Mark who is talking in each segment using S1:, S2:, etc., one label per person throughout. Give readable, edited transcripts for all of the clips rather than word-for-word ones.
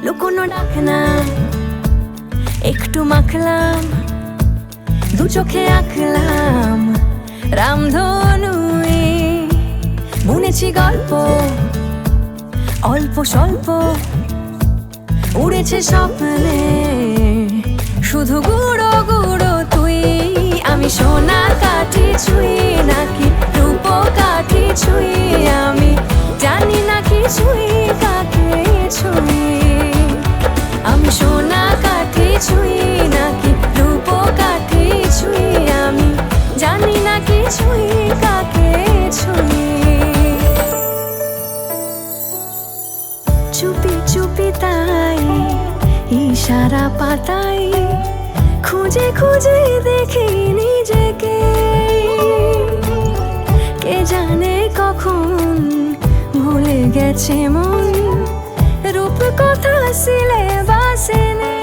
S1: লুকোনো ডাকনা একটু মাখলাম, দু চোখে আঁকলাম রামধনু, বুনেছি গল্প অল্প স্বল্প, উড়েছে স্বপ্নে শুধু গুঁড়ো গুঁড়ো তুই। আমি সোনা কাঠি ছুঁই নাকি রূপ কাঠি ছুঁই, আমি জানি না কিছুই কাকে ছুঁই। আমি সোনা কাঠি ছুঁই নাকি রূপ কাঠি ছুঁই, আমি জানি না কিছুই কাকে ছুঁই। চুপি চুপি তাই ইশারা পাতাই, খুঁজে খুঁজে দেখি নিজেকে, কে জানে কখন ভুলে গেছে মন, রূপ কথা সিলেবাসে নেই।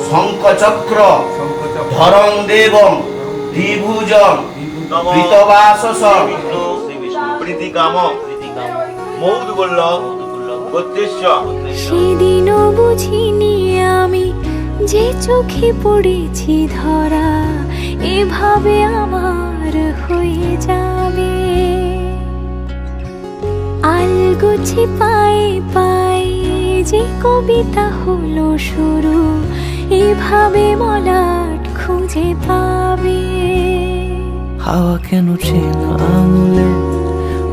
S2: শঙ্খচক্র ধরং দেবং দ্বিভুজং কৃতবাসসং প্রীতিকাম মৌদুবল্ল গোত্রেশ্ব।
S1: সেদিনও বুঝিনি আমি যে চোখে পড়েছি ধরা এভাবে আমার হয়ে যাবে। আলগোছে পায়ে পায়ে যে কবিতা হলো শুরু এভাবে মলাট খুঁজে পাবে।
S3: হাওয়া কেন চেনা আঙুলে,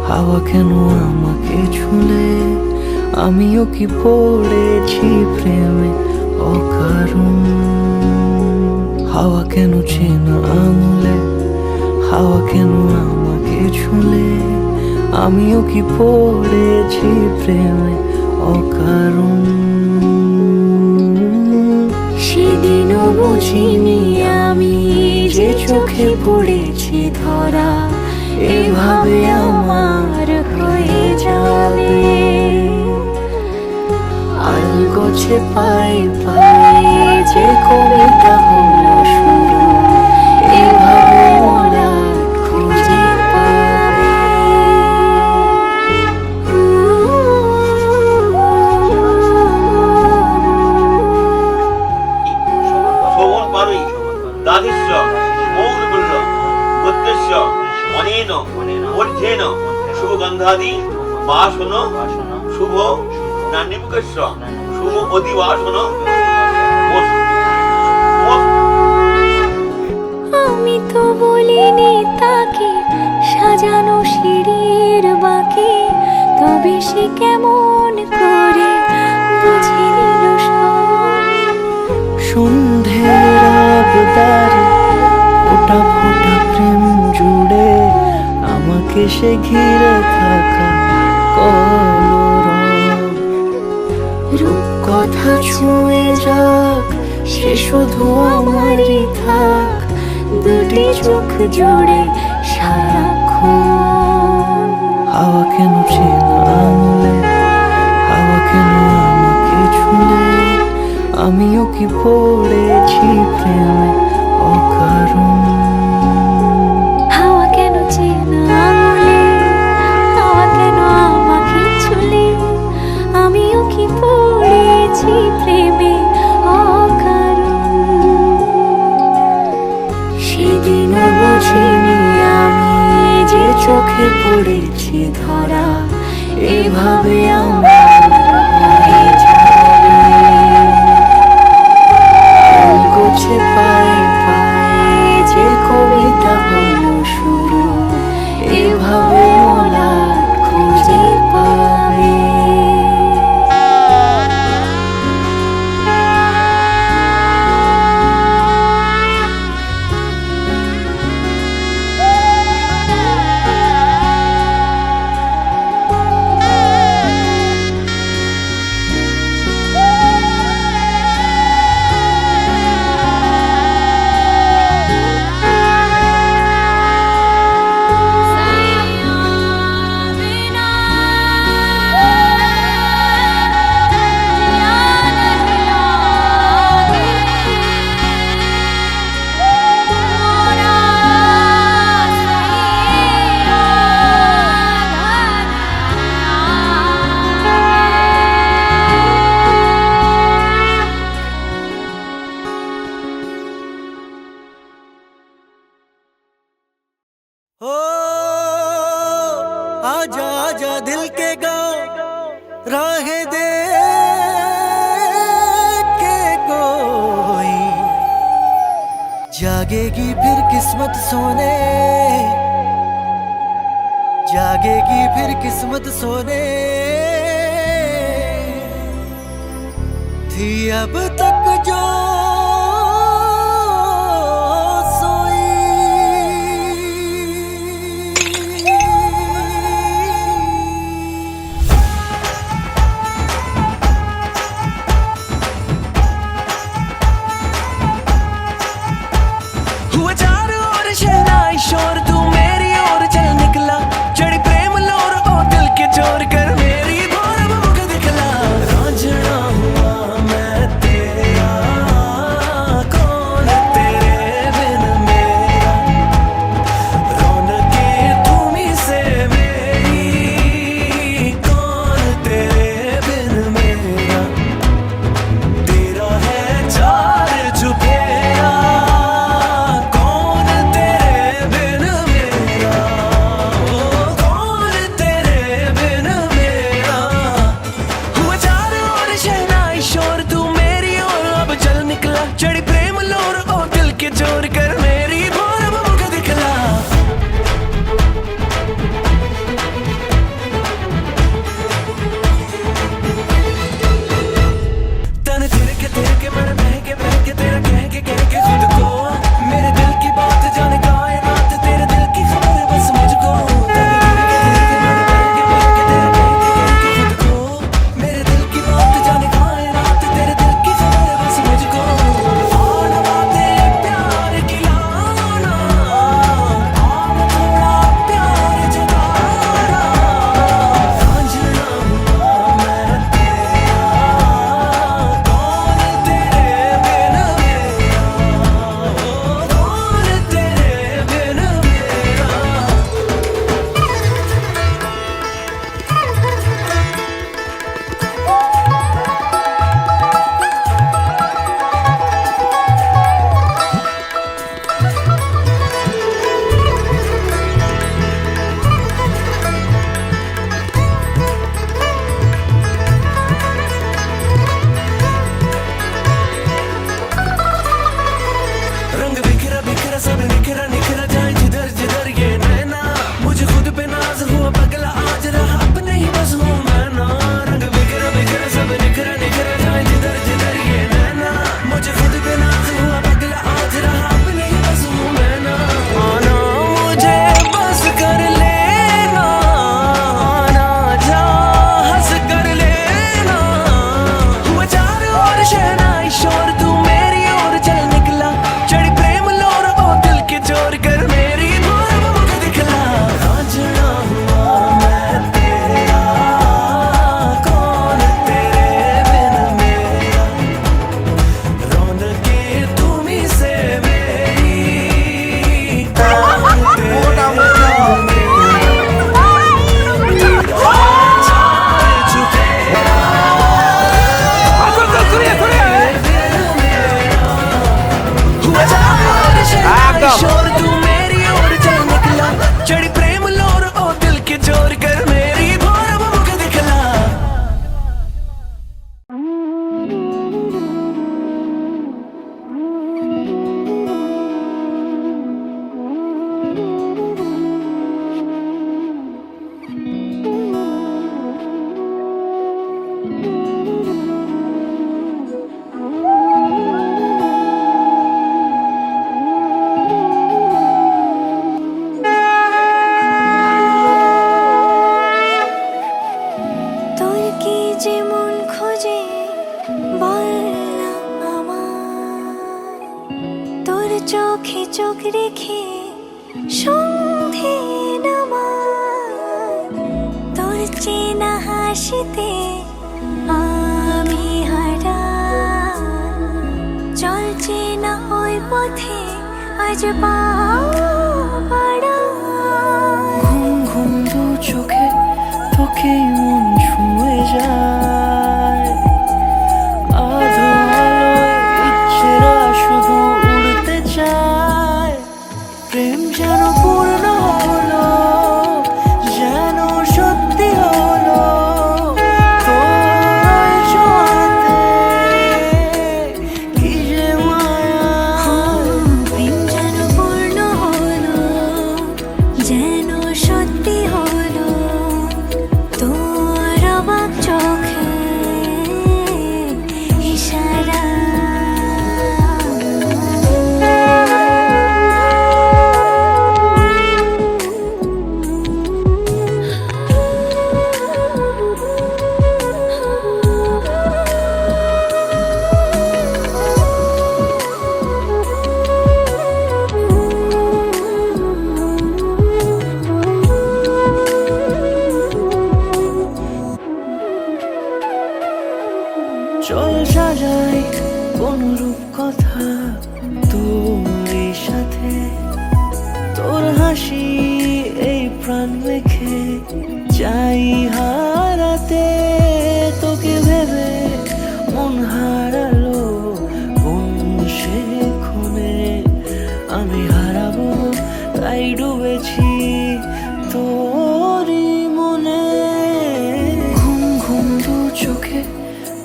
S3: হাওয়া কেন আমাকে ছুলে, আমিও কি পড়েছি প্রেমে অকারণ। হাওয়া কেন চেনা আঙুলে, হাওয়া কেন আমাকে ছুলে, আমিও কি পড়েছি প্রেমে অকারণ।
S1: সেদিনও বুঝিনি আমি যে চোখে পড়েছি ধরা এভাবে আমার হয়ে যাবে।
S3: আলগোছে পায়ে পায়ে যে কবিতা হলো শুরু
S1: এভাবে মলাট খুঁজে পাবে।
S2: শোভন পারুই দাদিশ্য মৌদুবল্ল গোত্রেশ্ব অনেন মধ্যেন শুভগন্ধাদি বাসন শুভ নান্নিমুখস্য শুভ অধিবাসন।
S1: আমি তো বলিনি তাকে সাজানো সিঁড়ির বাঁকে, তবে সে কেমন করে বুঝে নিল সব।
S3: সন্ধ্যের আবদারে ফোটা ফোটা প্রেম জুড়ে আমাকে সে ঘিরে থাকা কলরব। রূপকথা ছুঁয়ে যাক সে শুধু আমারই থাক,
S1: দুটি চোখ জোড়ে সারাক্ষণ।
S3: হাওয়া কেন চেনা আঙুলে, হাওয়া কেন আমাকে ছুলে, আমিও কি পড়েছি প্রেমে অকারণ।
S1: হাওয়া কেন চেনা আঙুলে, হাওয়া কেন আমাকে ছুলে, আমিও কি পড়েছি প্রেমে অকারণ। সেদিনও বুঝিনি আমি যে চোখে পড়েছি ধরা এভাবে আমার হয়ে যাবে। আলগোছে পায়ে পায়ে যে কবিতা হলো শুরু এভাবে মলাট খুঁজে পাবে।
S3: ओ आजा आजा दिल के गाँव राहें दे के कोई जागेगी फिर किस्मत सोने, जागेगी फिर किस्मत सोने। थी अब तक जो हुआ चारों ओर शहनाई शोर, तू मेरी ओर चल निकला, चढ़ी प्रेम लोर ओ दिल के चोर कर मेरी भोर मुख दिखला। रांझना हुआ मैं तेरा
S4: তোর চোখে চোখ রেখে সন্ধে নামায়, তোর চেনা হাসিতে আমি হারা। চল চেনা ওই পথে আজ পা বাড়ায়।
S1: ঘুম ঘুম দু চোখে তোকে মন ছুঁয়ে যায়, আধো আলোয় ইচ্ছেরা শুধু উড়তে চায়। প্রেম যেন পূর্ণ হলো, যেন সত্যি হলো, তোর ছোঁয়াতে কি যে মায়া।
S4: প্রেম যেন পূর্ণ হলো, যেন সত্যি হলো, তোর অবাক চোখে ইশারা।
S1: চল সাজাই কোন রূপ কথা তোর সাথে, তোর হাসি এই প্রাণ রেখে চাই হারাতে। তোকে ভেবে মন হারালো কোন সে ক্ষণে, আমি হারাবো তাই ডুবেছি তোরই মনে। ঘুম ঘুম দু চোখে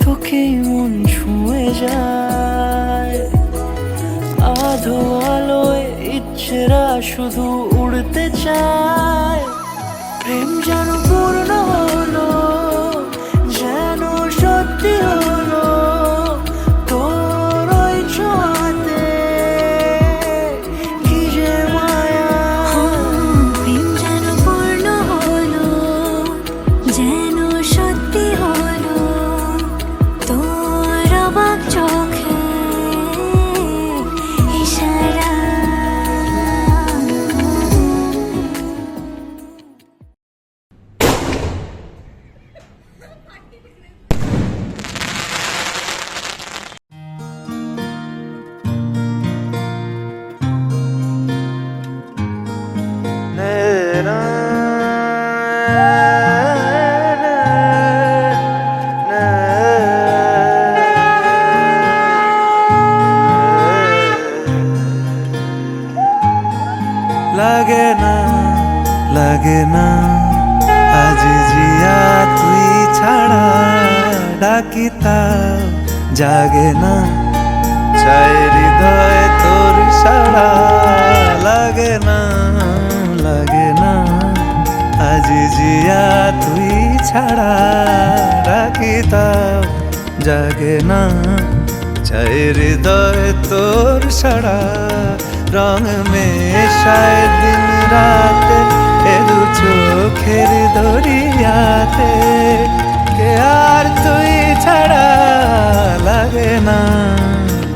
S1: তোকে মন ছুঁয়ে যায়, আধো আলোয় ইচ্ছেরা শুধু উড়তে চায়। প্রেম যেন পূর্ণ হলো, যেন সত্যি হলো, তোর ওই ছোঁয়াতে কি যে মায়া।
S4: প্রেম যেন পূর্ণ হলো, যেন সত্যি হলো, তোর অবাক চোখে ইশারা।
S5: লাগে না লাগে না আজ জিয়া তুই ছাড়া, ডাকি তাও জাগে না, চাই হৃদয় তোর সারা। লাগে না লাগে না আজ জিয়া তুই ছাড়া, ডাকি তাও জাগে না, চাই হৃদয় তোর সারা। রং মেশায় দিন রাতে এ দু চোখের দরিয়াতে, কে আর তুই ছাড়া। লাগে না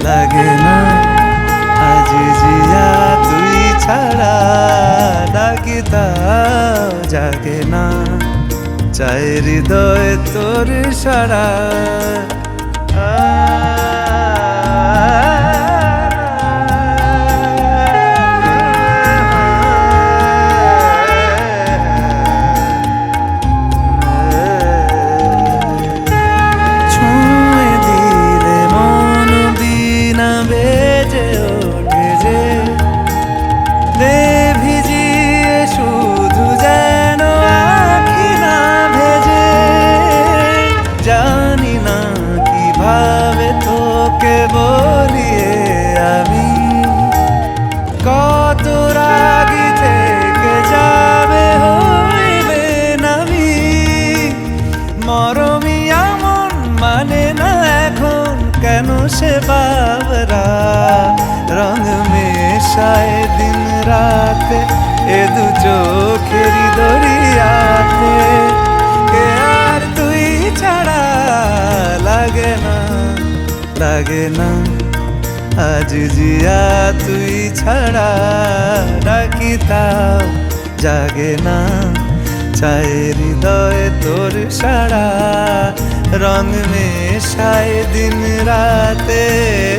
S5: লাগে না আজ জিয়া তুই ছাড়া, ডাকি তাও জাগে না, চাই হৃদয় তোর সারা। ছুঁয়ে দিলে মন বিনা বেজে ওঠে যে, দে ভিজিয়ে শুধু যেন আখি না ভেজে। জানি না কিভাবে তোকে বলিয়ে আমি, কত রাগি থেকে যাবে হইবে নামি। মরমিয়া মন মানে না এখন কেন সে বাবরা, রং মেশায় দিন রাতে এ দু চোখেরই দরিয়াতে, কে আর তুই ছাড়া। লাগে না লাগে না আজ জিয়া তুই ছাড়া ডাকি তাও জাগে না, চায় হৃদয় তোর সারা, রং মেশায় দিন রাতে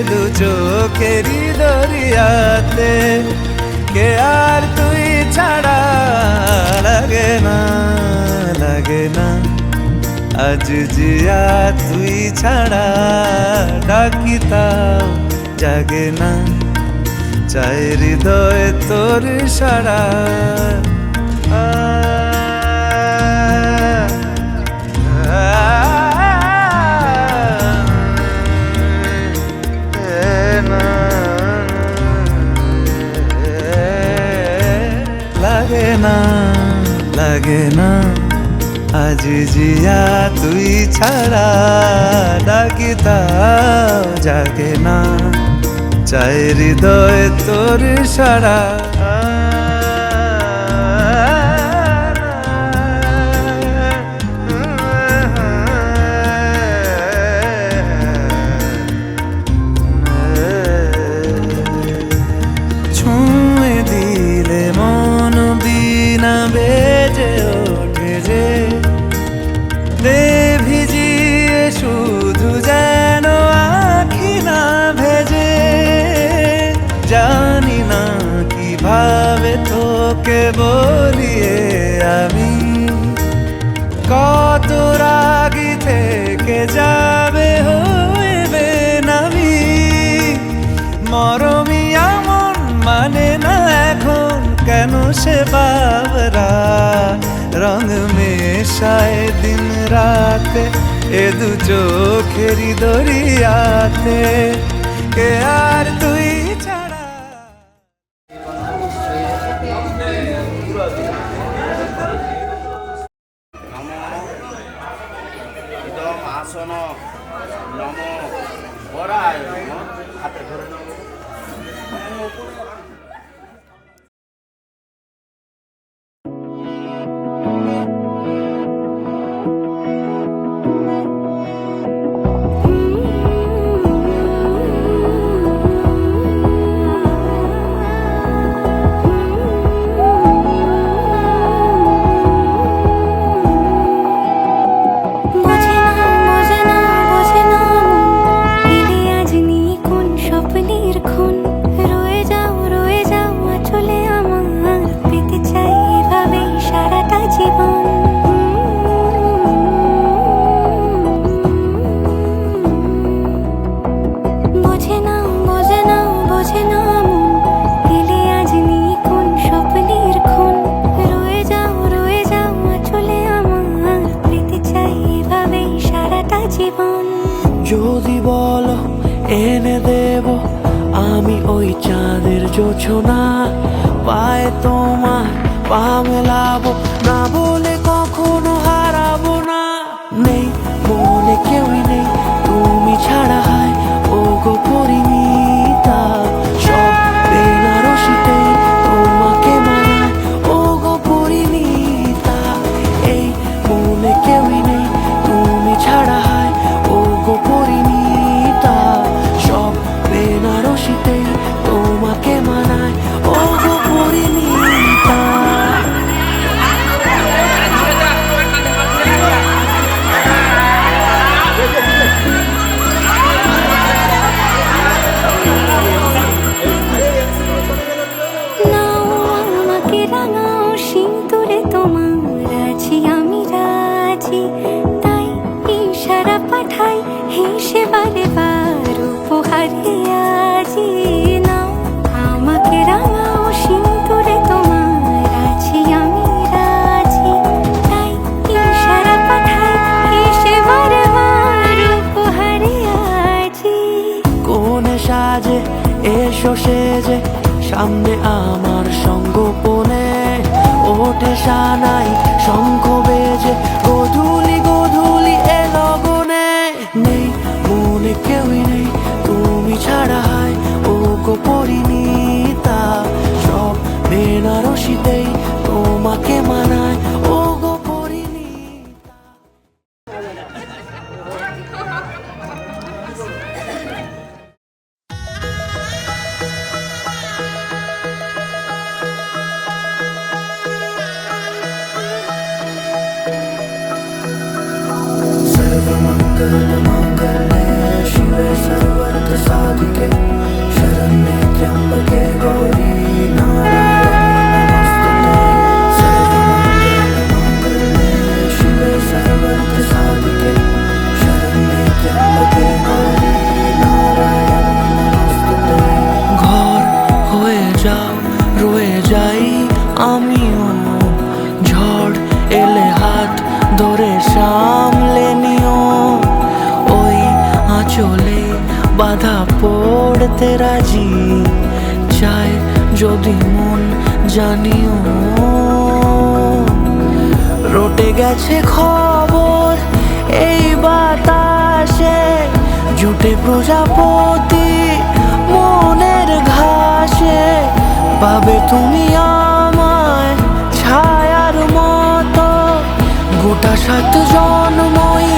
S5: দু চোখেরই দরিয়াতে, কে আর তুই ছাড়া লাগে না, লাগে না, আজ জিয়া তুই ছাড়া ডাকি তাও জাগে না, চায় হৃদয় তোর সারা। লাগে না, লাগে না, আজ জিয়া তুই ছাড়া ডাকি তাও জাগে না, চায় হৃদয় তোর সারা। ছুঁয়ে দিলে মন বিনা বেজে ওঠে যে, দে ভিজিয়ে শুধু যেন আখি না ভেজে, জানি না কিভাবে তোকে বলিয়ে আমি, কত রাগি থেকে যাবে হইবে নামি, মরমি আমন মানে না এখন কেন সে বাবরা, রং মেশায় দিন রাতে এ দু চোখেরই দরিয়াতে, কে আর তুই ছাড়া।
S2: আসন নম বরায় নমঃ, হাতে ধরে নাও।
S1: যদি বলো এনে দেব আমি ওই চাঁদের জোছনা, পায়ে তোমার পা মেলাবো না বলে কখনো হারাবো না, নেই মনে কেউই নেই তুমি ছাড়া, হয় ও গো পরিণীতা, সব বেনারসিতেই তোমাকে মানায় ও গো পরিণীতা, এই মনে কেউই নেই তুমি ছাড়া, হয় ও গো পরিণীতা, সব বেনারসিতেই তোমাকে মানায় ও গো পরিণীতা।
S4: পাঠাই হেসে বারে বার উপহারে আজি, নাও আমাকে রাঙাও সিঁদুরে তোমার আছি আমি রাজি, তাই ইশারা পাঠাই হেসে বারে বার উপহারে আজি।
S1: কোনে সাজে এসো সেজে সামনে আমার সঙ্গোপনে, ওঠে সানাই শঙ্খ বেজে গধূলি গধূলি এ লগনে, নেই মনে কেউই নেই তুমি ছাড়া, হয় ও গো পরিণীতা, সব বেনারসিতেই তোমাকে মানায় ও গো পরিণীতা। साधिके शरण्ये त्र्यम्बके गौरी नारायणी नमोस्तुते सर्वमङ्गलमाङ्गल्ये शिवे सर्वार्थ साधिके शरण्ये त्र्यम्बके गौरी नारायणी नमोस्तुते ঘর হয়ে যাও রয়ে যাই আমিও ঝড় এলে হাত ধরে সামলে নিও ওই আঁচলে বাধা পড়তে রাজি চাই যদি মন জানিও রটে গেছে খবর এই বাতাসে জুটে প্রজাপতি মনের ঘাসে পাবে তুমি আমায় ছায়ার মতো গোটা 7 জন্মই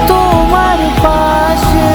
S1: তোমার পাশে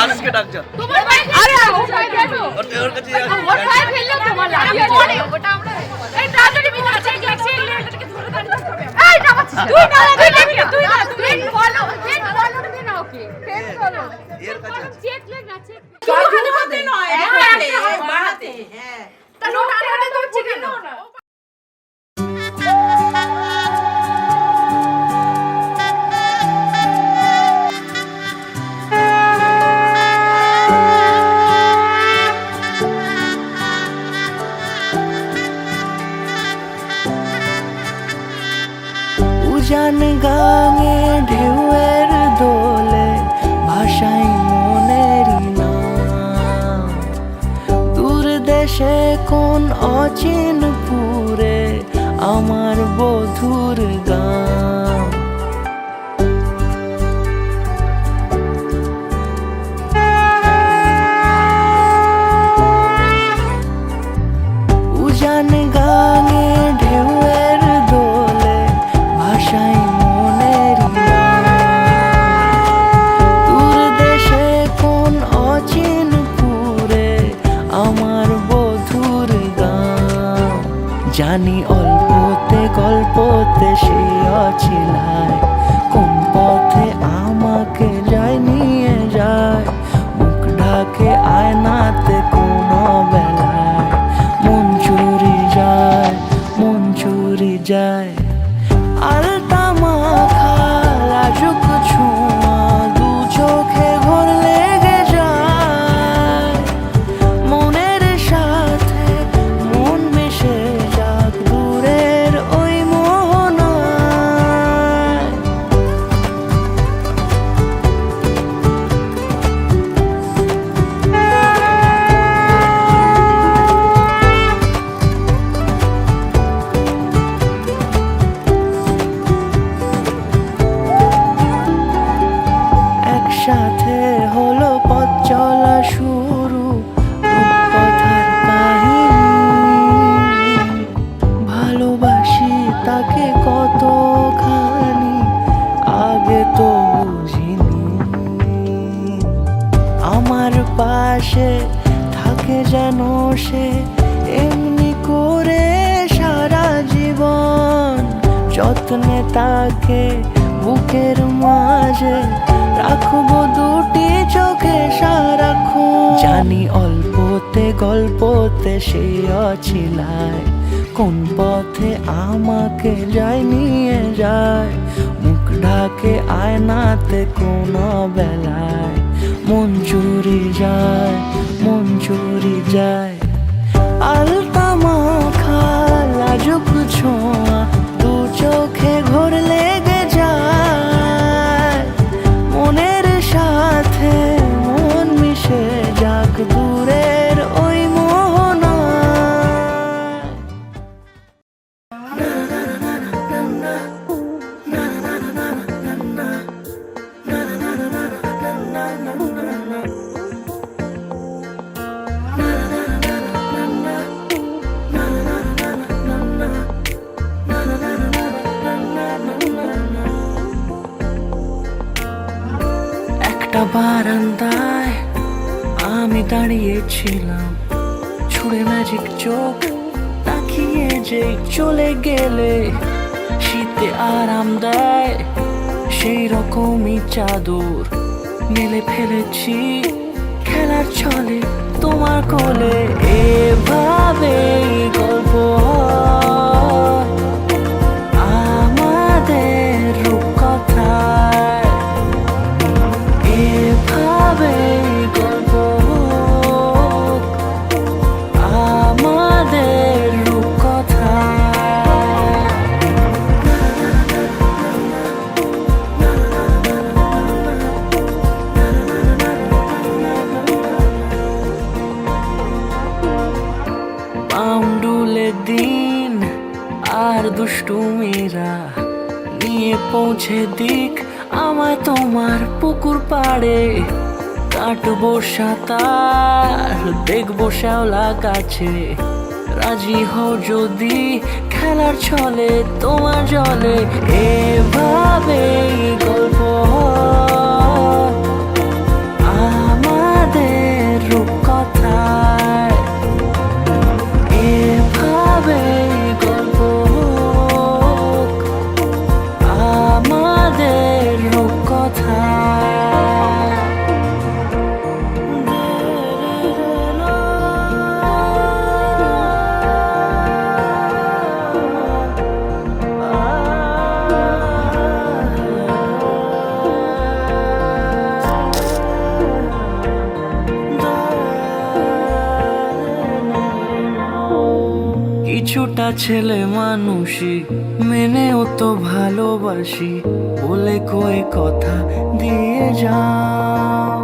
S5: আজকে ডাক যা
S6: তোমার ভাই আরে ওর কাছে ওর ভাই ফেললো তোমার লাগিয়ে পড়ে ওটা আমরা এই তাড়াতাড়ি বিনা আছে গেছে এটাকে ধরে দাঁড়িয়ে হবে এই না তুই না তুই না তুই বলো তুই না ওকে ফেল করো
S5: এর কাছে
S6: চেক লেগ আছে
S7: ওখানে মতে নয় বাড়াতে হ্যাঁ
S6: তা নোটা আরে ধরছি কেন
S1: উজান গাঙে ঢেউয়ের দোলে ভাষাই মনের নাম দূর দেশে কোন অচিন পুরে আমার বধুর গান উজান গাঙে ঢেউয়ের দোলে ভাষাই মনের নাম দূর দেশে কোন অচিন পুরে আমার বধুর গান জানি অল্পতে গল্পতে সেই অছিলায় কোন পথে আমাকে যায় নিয়ে যায় মুখ ঢাকে আয়নাতে কোনো বেলায় মন চুরি যায় আলতা মাখা লাজুক ছোঁয়া দু চোখে ঘোর লেগে যায় মনের সাথে মন মিশে যাক দূরের ওই মোহনায় আসে এমনি করে সারা জীবন, যত্নে তাকে বুকের মাঝে রাখবো দুটি চোখে সারাক্ষণ। জানি অল্পতে গল্পতে সে অছিলায়, কোন পথে আমাকে যায় নিয়ে যায়। মুখ ঢাকে আয়নাতে কোন বেলায় মন চুরি যায়, মন চুরি যায়। আলতা মাখা লাজুক ছোঁয়া দু চোখে ঘোর লেগে যায়। মনের সাথে মন মিশে যাক দূরের ওই মোহনা। একটা বারান্দায় আমি দাঁড়িয়েছিলাম, ছুঁড়ে ম্যাজিক চোখ তাকিয়ে যে চলে গেলে। শীতে আরাম দেয় সেই রকমই চাদর মেলে ফেলেছি খেলার ছলে তোমার কোলে। এভাবে গল্প হয় আমাদের রূপকথায়, এভাবে গল্প হোক আমাদের রূপকথায়। পাউন্ডুলে দিন আর দুষ্টুমিরা নিয়ে পৌঁছে দিক আমায় তোমার পুকুর পাড়ে। কাটবো সাঁতার দেখবো শ্যাওলা গাছে, রাজি হও যদি খেলার ছলে তোমার জলে। এভাবে গল্প হয় আমাদের রূপকথায়, এভাবে গল্প হোক আমাদের রূপকথায়। কিছুটা ছেলে মানুষই মেনেও তো ভালোবাসি, বলে কয়ে কথা দিয়ে যাও।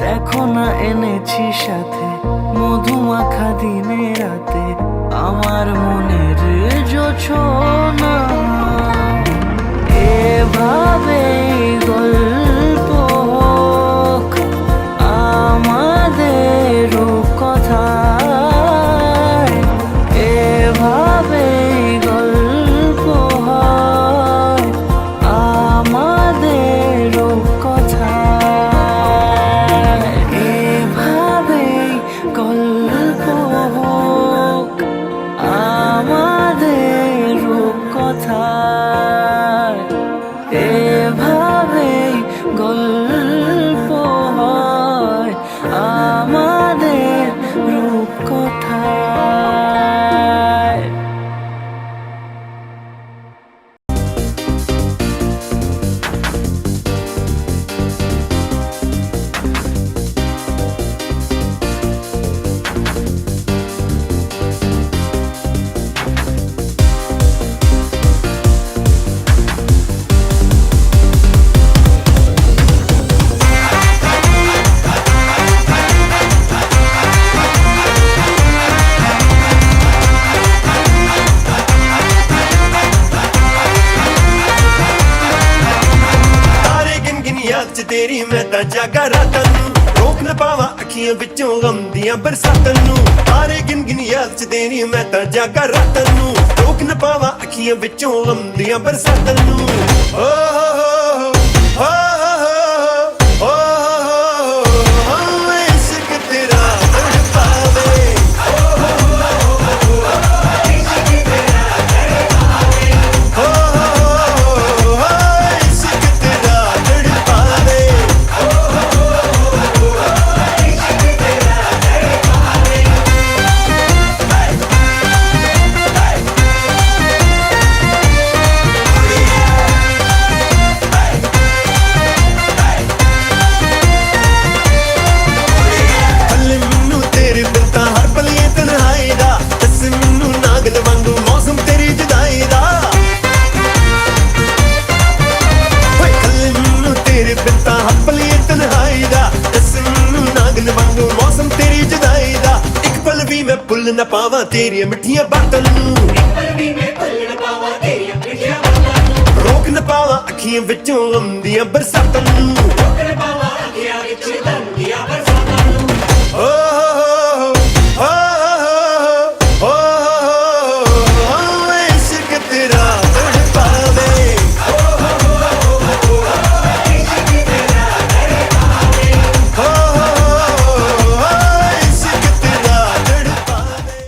S1: দেখো না এনেছি সাথে মধুমাখা দিনে রাতে আমার মনের জোছনা। এভাবে গল্প হোক আমাদের রূপকথায়, এভাবে গল্প হয় আমাদের রূপকথায়, এভাবে গল্প হোক আমাদের রূপকথায়, এভাবে গল্প হয় আমাদের রূপকথায়।
S8: तेरी मैं तां जागा रातां नूं, रोक न पावां अखियां विचों गम दियां बरसातां नूं। तारे गिन गिन याद च तेरी मैं तां जागा रातां नूं, रोक न पावां अखियां विचों गम दियां बरसातां नूं। ओ हो हो हो हो इश्क तेरा तड़पावे। ਭੁੱਲ ਨਾ ਪਾਵਾਂ ਤੇਰੀਆਂ ਮਿੱਠੀਆਂ ਬਾਤਾਂ ਨੂੰ ਰੋਕ ਨਾ ਪਾਵਾਂ ਅੱਖੀਆਂ ਵਿੱਚੋਂ ਆਉਂਦੀਆਂ ਬਰਸਾਤਾਂ ਨੂੰ ਓ ਇਸ਼ਕ ਤੇਰਾ ਤੜਪਾਵੇ ਇਸ਼ਕ ਤੇਰਾ ਤੜਪਾਵੇ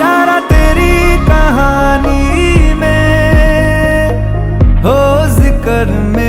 S1: यारा तेरी कहानी में हो जिक्र में